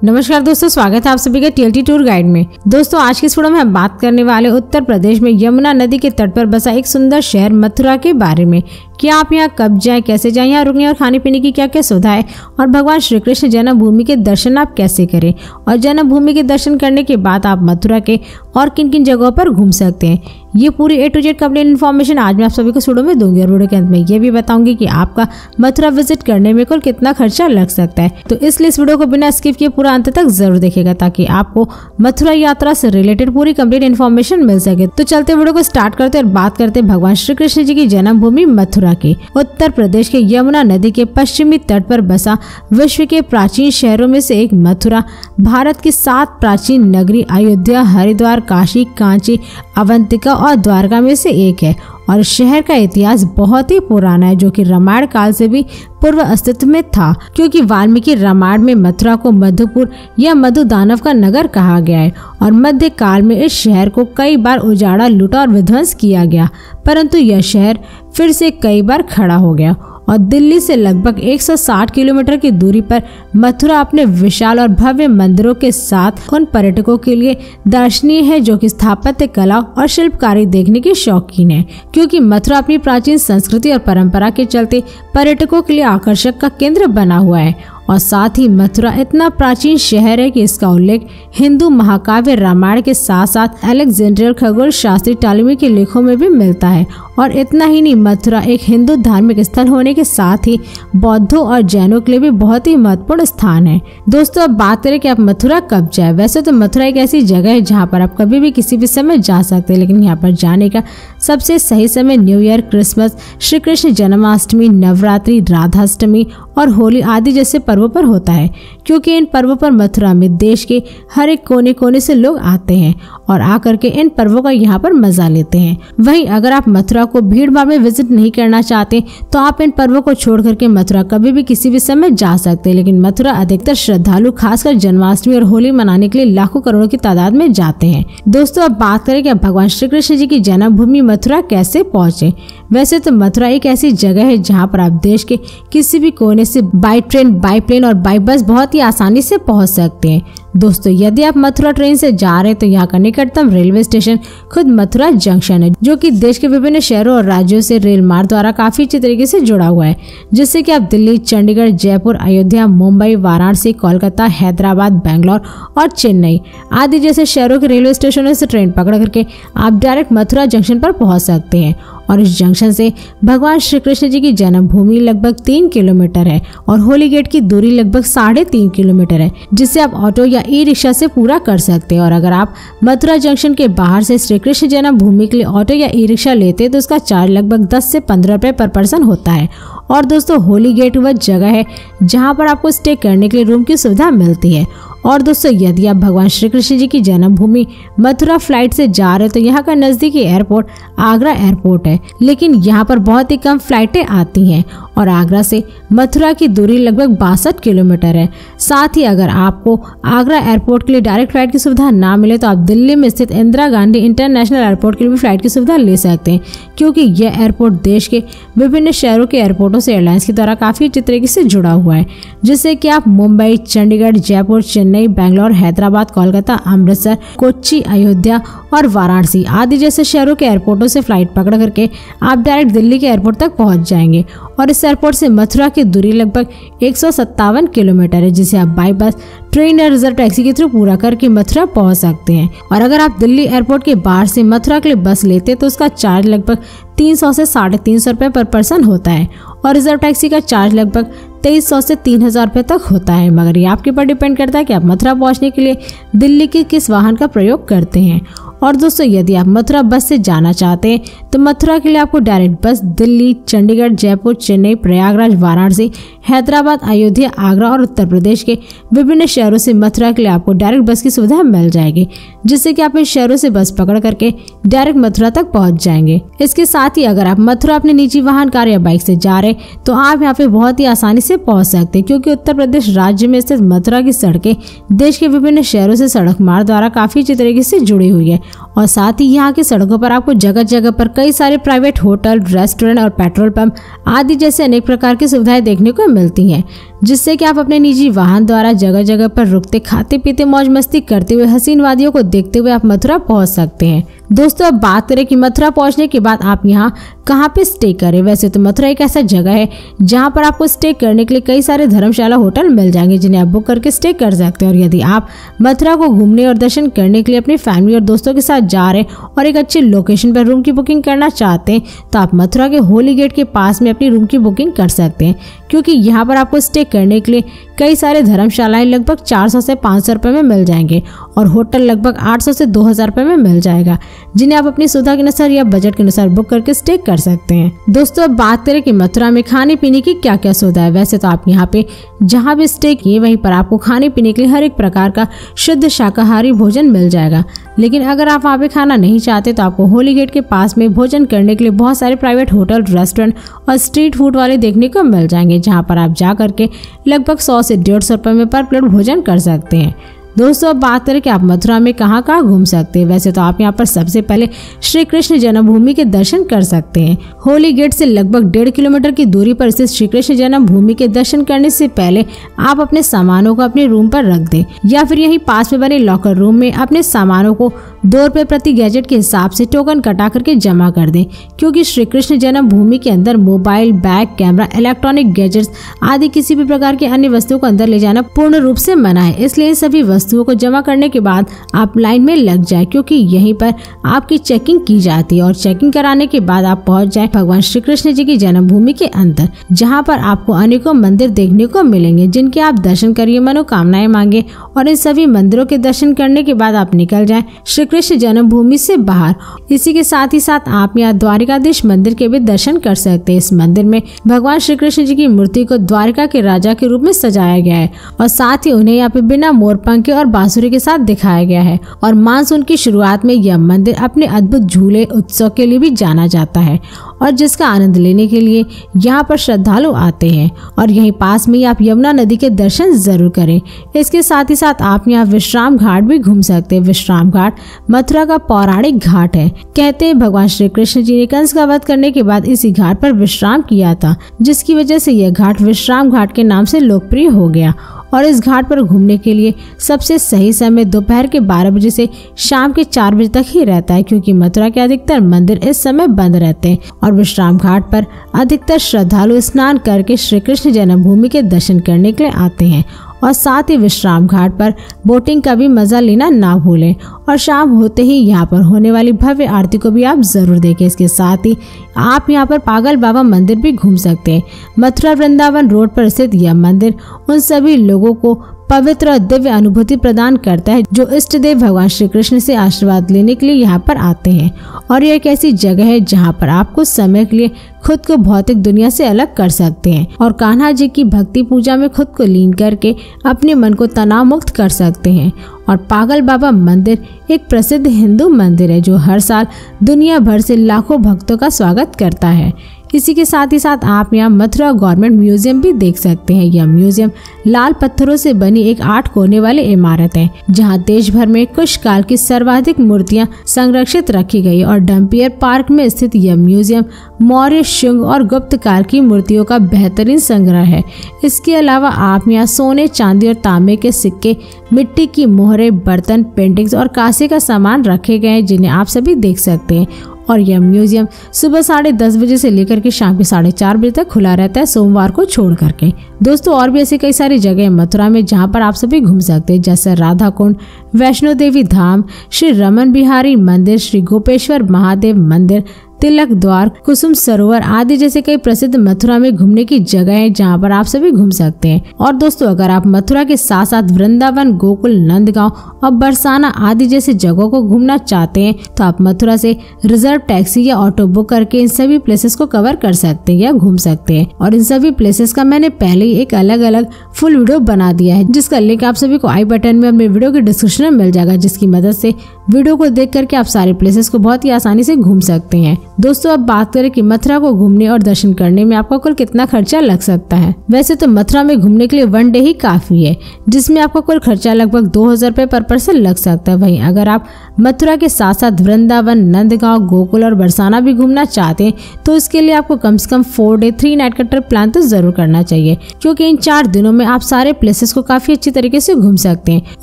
नमस्कार दोस्तों, स्वागत है आप सभी का टीएलटी टूर गाइड में। दोस्तों आज की इस वीडियो में हम बात करने वाले उत्तर प्रदेश में यमुना नदी के तट पर बसा एक सुंदर शहर मथुरा के बारे में कि आप यहाँ कब जाएं, कैसे जाएं, यहाँ रुकने और खाने पीने की क्या क्या सुविधा है और भगवान श्री कृष्ण जन्मभूमि के दर्शन आप कैसे करें और जन्मभूमि के दर्शन करने के बाद आप मथुरा के और किन किन जगहों पर घूम सकते हैं। ये पूरी A to Z complete information आज मैं आप सभी को वीडियो में दूंगी और वीडियो के अंत में ये भी बताऊंगी कि आपका मथुरा विजिट करने में कुल कितना खर्चा लग सकता है। तो इसलिए इस वीडियो को बिना स्किप किए पूरा अंत तक जरूर देखिएगा ताकि आपको मथुरा यात्रा से रिलेटेड पूरी कंप्लीट इन्फॉर्मेशन मिल सके। तो चलते वीडियो को स्टार्ट करते और बात करते भगवान श्री कृष्ण जी की जन्मभूमि मथुरा की। उत्तर प्रदेश के यमुना नदी के पश्चिमी तट पर बसा विश्व के प्राचीन शहरों में से एक मथुरा भारत की 7 प्राचीन नगरी अयोध्या, हरिद्वार, काशी, कांची, अवंतिका और द्वारका में से एक है और शहर का इतिहास बहुत ही पुराना है जो कि रामायण काल से भी पूर्व अस्तित्व में था, क्योंकि वाल्मीकि रामायण में मथुरा को मधुपुर या मधु दानव का नगर कहा गया है और मध्य काल में इस शहर को कई बार उजाड़ा, लूटा और विध्वंस किया गया, परंतु यह शहर फिर से कई बार खड़ा हो गया और दिल्ली से लगभग 160 किलोमीटर की दूरी पर मथुरा अपने विशाल और भव्य मंदिरों के साथ उन पर्यटकों के लिए दर्शनीय है जो कि स्थापत्य कला और शिल्पकारी देखने के शौकीन है, क्योंकि मथुरा अपनी प्राचीन संस्कृति और परंपरा के चलते पर्यटकों के लिए आकर्षक का केंद्र बना हुआ है। और साथ ही मथुरा इतना प्राचीन शहर है कि इसका उल्लेख हिंदू महाकाव्य रामायण के साथ साथ अलेक्जेंड्रियल खगोल शास्त्री टालेमी के लेखों में भी मिलता है। और इतना ही नहीं, मथुरा एक हिंदू धार्मिक स्थल होने के साथ ही बौद्धों और जैनों के लिए भी बहुत ही महत्वपूर्ण स्थान है। दोस्तों अब बात करें कि आप मथुरा कब जाए। वैसे तो मथुरा एक ऐसी जगह है जहाँ पर आप कभी भी किसी भी समय जा सकते हैं, लेकिन यहाँ पर जाने का सबसे सही समय new year, Christmas, Shri Krishna Janmashtami, Navratri, Radhashtami और होली आदि जैसे पर्वों पर होता है, क्योंकि इन पर्वों पर मथुरा में देश के हर एक कोने कोने से लोग आते हैं और आकर के इन पर्वों का यहाँ पर मजा लेते हैं। वहीं अगर आप मथुरा को भीड़ भाड़ में विजिट नहीं करना चाहते तो आप इन पर्वों को छोड़ करके मथुरा कभी भी किसी भी समय जा सकते हैं, लेकिन मथुरा अधिकतर श्रद्धालु खासकर जन्माष्टमी और होली मनाने के लिए लाखों करोड़ों की तादाद में जाते हैं। दोस्तों अब बात करें कि भगवान श्री कृष्ण जी की जन्मभूमि मथुरा कैसे पहुँचे। वैसे तो मथुरा एक ऐसी जगह है जहाँ पर आप देश के किसी भी कोने से बाई ट्रेन, बाई प्लेन और बाई बस बहुत ही आसानी से पहुंच सकते हैं। दोस्तों यदि आप मथुरा ट्रेन से जा रहे हैं तो यहाँ का निकटतम रेलवे स्टेशन खुद मथुरा जंक्शन है, जो कि देश के विभिन्न शहरों और राज्यों से रेल मार्ग द्वारा काफी अच्छी तरीके से जुड़ा हुआ है, जिससे कि आप दिल्ली, चंडीगढ़, जयपुर, अयोध्या, मुंबई, वाराणसी, कोलकाता, हैदराबाद, बेंगलोर और चेन्नई आदि जैसे शहरों के रेलवे स्टेशनों से ट्रेन पकड़ करके आप डायरेक्ट मथुरा जंक्शन पर पहुंच सकते हैं। और इस जंक्शन से भगवान श्री कृष्ण जी की जन्मभूमि लगभग 3 किलोमीटर है और होली गेट की दूरी लगभग 3.5 किलोमीटर है, जिसे आप ऑटो या ई रिक्शा से पूरा कर सकते हैं। और अगर आप मथुरा जंक्शन के बाहर से श्री कृष्ण जन्मभूमि के लिए ऑटो या ई रिक्शा लेते हैं तो उसका चार्ज लगभग 10 से 15 रुपए पर पर्सन होता है। और दोस्तों होली गेट वह जगह है जहाँ पर आपको स्टे करने के लिए रूम की सुविधा मिलती है। और दोस्तों यदि आप भगवान श्री कृष्ण जी की जन्मभूमि मथुरा फ्लाइट से जा रहे हैं तो यहाँ का नजदीकी एयरपोर्ट आगरा एयरपोर्ट है, लेकिन यहाँ पर बहुत ही कम फ्लाइटें आती हैं और आगरा से मथुरा की दूरी लगभग 62 किलोमीटर है। साथ ही अगर आपको आगरा एयरपोर्ट के लिए डायरेक्ट फ्लाइट की सुविधा ना मिले तो आप दिल्ली में स्थित इंदिरा गांधी इंटरनेशनल एयरपोर्ट के लिए भी फ्लाइट की सुविधा ले सकते हैं, क्योंकि यह एयरपोर्ट देश के विभिन्न शहरों के एयरपोर्टों से एयरलाइंस के द्वारा काफी अच्छी तरीके से जुड़ा हुआ है, जिससे कि आप मुंबई, चंडीगढ़, जयपुर, चेन्नई, बेंगलोर, हैदराबाद, कोलकाता, अमृतसर, कोच्चि, अयोध्या और वाराणसी आदि जैसे शहरों के एयरपोर्टों से फ्लाइट पकड़ करके आप डायरेक्ट दिल्ली के एयरपोर्ट तक पहुंच जाएंगे। और इस एयरपोर्ट से मथुरा की दूरी लगभग 157 किलोमीटर है, जिसे आप बाई बस, ट्रेन या रिजर्व टैक्सी के थ्रू पूरा करके मथुरा पहुंच सकते हैं। और अगर आप दिल्ली एयरपोर्ट के बाहर से मथुरा के लिए बस लेते तो उसका चार्ज लगभग 300 से 350 रुपए पर पर्सन होता है और रिजर्व टैक्सी का चार्ज लगभग 2300 से 3000 रुपए तक होता है, मगर ये आपके ऊपर डिपेंड करता है कि आप मथुरा पहुंचने के लिए दिल्ली के किस वाहन का प्रयोग करते हैं। और दोस्तों यदि आप मथुरा बस से जाना चाहते हैं तो मथुरा के लिए आपको डायरेक्ट बस दिल्ली, चंडीगढ़, जयपुर, चेन्नई, प्रयागराज, वाराणसी, हैदराबाद, अयोध्या, आगरा और उत्तर प्रदेश के विभिन्न शहरों से मथुरा के लिए आपको डायरेक्ट बस की सुविधा मिल जाएगी, जिससे कि आप इन शहरों से बस पकड़ करके डायरेक्ट मथुरा तक पहुंच जाएंगे। इसके साथ ही अगर आप मथुरा अपने निजी वाहन, कार या बाइक से जा रहे तो आप यहाँ पे बहुत ही आसानी से पहुंच सकते हैं, क्योंकि उत्तर प्रदेश राज्य में स्थित मथुरा की सड़कें देश के विभिन्न शहरों से सड़क मार्ग द्वारा काफी अच्छी तरीके से जुड़ी हुई है। और साथ ही यहाँ की सड़कों पर आपको जगह जगह पर कई सारे प्राइवेट होटल, रेस्टोरेंट और पेट्रोल पंप आदि जैसे अनेक प्रकार की सुविधाएं देखने को मिलती हैं, जिससे कि आप अपने निजी वाहन द्वारा जगह जगह पर रुकते, खाते पीते, मौज मस्ती करते हुए, हसीन वादियों को देखते हुए आप मथुरा पहुंच सकते हैं। दोस्तों अब बात करें कि मथुरा पहुंचने के बाद आप यहाँ कहाँ पे स्टे करें। वैसे तो मथुरा एक ऐसा जगह है जहाँ पर आपको स्टे करने के लिए कई सारे धर्मशाला होटल मिल जाएंगे, जिन्हें आप बुक करके स्टे कर सकते हैं। और यदि आप मथुरा को घूमने और दर्शन करने के लिए अपनी फैमिली और दोस्तों के साथ जा रहे हैं और एक अच्छी लोकेशन पर रूम की बुकिंग करना चाहते हैं, तो आप मथुरा के होली गेट के पास में अपनी रूम की बुकिंग कर सकते हैं, क्योंकि यहाँ पर आपको स्टे करने के लिए कई सारे धर्मशालाएं लगभग 400 से 500 रुपए में मिल जाएंगे और होटल लगभग 800 से 2000 रुपए में मिल जाएगा, जिन्हें आप अपनी सुविधा के अनुसार या बजट के अनुसार बुक करके स्टे कर सकते हैं। दोस्तों अब बात करें कि मथुरा में खाने पीने की क्या क्या सुविधा है। वैसे तो आप यहाँ पे जहाँ भी स्टे किए वहीं पर आपको खाने पीने के लिए हर एक प्रकार का शुद्ध शाकाहारी भोजन मिल जाएगा, लेकिन अगर आप वहाँ पे खाना नहीं चाहते तो आपको होली गेट के पास में भोजन करने के लिए बहुत सारे प्राइवेट होटल, रेस्टोरेंट और स्ट्रीट फूड वाले देखने को मिल जाएंगे, जहाँ पर आप जा करके लगभग 100 से 150 रुपए में पर प्लेट भोजन कर सकते हैं। दोस्तों अब बात करें कि आप मथुरा में कहाँ कहाँ घूम सकते हैं। वैसे तो आप यहाँ पर सबसे पहले श्री कृष्ण जन्मभूमि के दर्शन कर सकते हैं। होली गेट से लगभग 1.5 किलोमीटर की दूरी पर स्थित श्री कृष्ण जन्मभूमि के दर्शन करने से पहले आप अपने सामानों को अपने रूम पर रख दें या फिर यहीं पास में बने लॉकर रूम में अपने सामानों को 2 रुपए प्रति गैजेट के हिसाब से टोकन कटा करके जमा कर दें, क्योंकि श्री कृष्ण जन्मभूमि के अंदर mobile, bag, camera, electronic gadgets आदि किसी भी प्रकार की अन्य वस्तुओं को अंदर ले जाना पूर्ण रूप से मना है। इसलिए सभी वस्तुओं को जमा करने के बाद आप लाइन में लग जाए, क्योंकि यहीं पर आपकी चेकिंग की जाती है और चेकिंग कराने के बाद आप पहुंच जाए भगवान श्री कृष्ण जी की जन्मभूमि के अंदर, जहां पर आपको अनेकों मंदिर देखने को मिलेंगे, जिनके आप दर्शन करिए, मनोकामनाएं मांगे और इन सभी मंदिरों के दर्शन करने के बाद आप निकल जाए श्री कृष्ण जन्मभूमि से बाहर। इसी के साथ ही साथ आप यहाँ द्वारिकाधीश मंदिर के भी दर्शन कर सकते हैं। इस मंदिर में भगवान श्री कृष्ण जी की मूर्ति को द्वारिका के राजा के रूप में सजाया गया है और साथ ही उन्हें यहाँ पे बिना मोरपंखे और बांसुरी के साथ दिखाया गया है। और मानसून की शुरुआत में यह मंदिर अपने अद्भुत झूले उत्सव के लिए भी जाना जाता है और जिसका आनंद लेने के लिए यहाँ पर श्रद्धालु आते हैं। और यहीं पास में आप यमुना नदी के दर्शन जरूर करें। इसके साथ ही साथ आप यहाँ विश्राम घाट भी घूम सकते हैं। विश्राम घाट मथुरा का पौराणिक घाट है। कहते हैं भगवान श्री कृष्ण जी ने कंस का वध करने के बाद इसी घाट पर विश्राम किया था, जिसकी वजह से यह घाट विश्राम घाट के नाम से लोकप्रिय हो गया। और इस घाट पर घूमने के लिए सबसे सही समय दोपहर के 12 बजे से शाम के 4 बजे तक ही रहता है, क्योंकि मथुरा के अधिकतर मंदिर इस समय बंद रहते हैं और विश्राम घाट पर अधिकतर श्रद्धालु स्नान करके श्री कृष्ण जन्मभूमि के दर्शन करने के लिए आते हैं। और साथ ही विश्राम घाट पर बोटिंग का भी मजा लेना ना भूलें और शाम होते ही यहाँ पर होने वाली भव्य आरती को भी आप जरूर देखें। इसके साथ ही आप यहाँ पर पागल बाबा मंदिर भी घूम सकते हैं। मथुरा वृंदावन रोड पर स्थित यह मंदिर उन सभी लोगों को पवित्र और दिव्य अनुभूति प्रदान करता है जो इष्ट देव भगवान श्री कृष्ण से आशीर्वाद लेने के लिए यहाँ पर आते हैं। और यह एक ऐसी जगह है जहाँ पर आप कुछ समय के लिए खुद को भौतिक दुनिया से अलग कर सकते हैं और कान्हा जी की भक्ति पूजा में खुद को लीन करके अपने मन को तनाव मुक्त कर सकते हैं। और पागल बाबा मंदिर एक प्रसिद्ध हिंदू मंदिर है जो हर साल दुनिया भर से लाखों भक्तों का स्वागत करता है। इसी के साथ ही साथ आप यहाँ मथुरा गवर्नमेंट म्यूजियम भी देख सकते हैं। यह म्यूजियम लाल पत्थरों से बनी एक 8 कोने वाली इमारत है, जहाँ देश भर में कुश काल की सर्वाधिक मूर्तियाँ संरक्षित रखी गई। और डम्पियर पार्क में स्थित यह म्यूजियम मौर्य, शुंग और गुप्त काल की मूर्तियों का बेहतरीन संग्रह है। इसके अलावा आप यहाँ सोने, चांदी और तांबे के सिक्के, मिट्टी की मोहरें, बर्तन, पेंटिंग्स और कांसे का सामान रखे गए हैं, जिन्हें आप सभी देख सकते हैं। और यह म्यूजियम सुबह 10:30 बजे से लेकर के शाम के 4:30 बजे तक खुला रहता है, सोमवार को छोड़ करके। दोस्तों और भी ऐसी कई सारी जगह मथुरा में जहां पर आप सभी घूम सकते हैं, जैसे राधा कुंड, वैष्णो देवी धाम, श्री रमन बिहारी मंदिर, श्री गोपेश्वर महादेव मंदिर, तिलक द्वार, कुसुम सरोवर आदि जैसे कई प्रसिद्ध मथुरा में घूमने की जगह है जहाँ पर आप सभी घूम सकते हैं। और दोस्तों अगर आप मथुरा के साथ साथ वृंदावन, गोकुल, नंदगांव और बरसाना आदि जैसे जगहों को घूमना चाहते हैं तो आप मथुरा से रिजर्व टैक्सी या ऑटो बुक करके इन सभी प्लेसेस को कवर कर सकते हैं या घूम सकते हैं। और इन सभी प्लेसेस का मैंने पहले ही एक अलग अलग फुल वीडियो बना दिया है, जिसका लिंक आप सभी को आई बटन में अपने वीडियो के डिस्क्रिप्शन में मिल जाएगा, जिसकी मदद से वीडियो को देख करके आप सारे प्लेसेस को बहुत ही आसानी से घूम सकते हैं। दोस्तों अब बात करें कि मथुरा को घूमने और दर्शन करने में आपका कुल कितना खर्चा लग सकता है। वैसे तो मथुरा में घूमने के लिए 1 डे ही काफी है, जिसमें आपका कुल खर्चा लगभग 2000 रुपए पर पर्सन लग सकता है। वहीं अगर आप मथुरा के साथ साथ वृंदावन, नंदगांव, गोकुल और बरसाना भी घूमना चाहते हैं तो इसके लिए आपको कम से कम 4 डे 3 नाइट का ट्रिप प्लान तो जरूर करना चाहिए, क्योंकि इन 4 दिनों में आप सारे प्लेसेस को काफी अच्छी तरीके से घूम सकते हैं।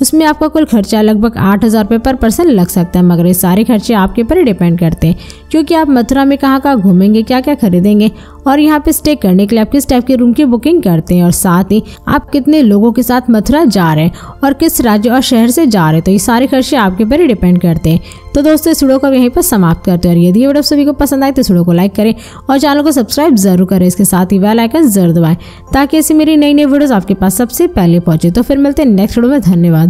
उसमें आपका कुल खर्चा लगभग 8000 रुपए पर पर्सन लग सकता है, मगर ये सारे खर्चे आपके ऊपर डिपेंड करते हैं, क्योंकि आप मथुरा में कहाँ घूमेंगे, क्या क्या खरीदेंगे और यहाँ पे स्टे करने के लिए आप किस टाइप के रूम की बुकिंग करते हैं और साथ ही आप कितने लोगों के साथ मथुरा जा रहे हैं और किस राज्य और शहर से जा रहे हैं। तो ये सारे खर्चे आपके ऊपर ही डिपेंड करते हैं। तो दोस्तों इस वीडियो को यहीं पर समाप्त करते हैं और यदि ये वीडियो सभी को पसंद आए तो इस वीडियो को लाइक करें और चैनल को सब्सक्राइब जरूर करें। इसके साथ ही बेल आइकन जरूर दबाएं ताकि ऐसी मेरी नई वीडियोस आपके पास सबसे पहले पहुंचे। तो फिर मिलते हैं नेक्स्ट वीडियो में। धन्यवाद।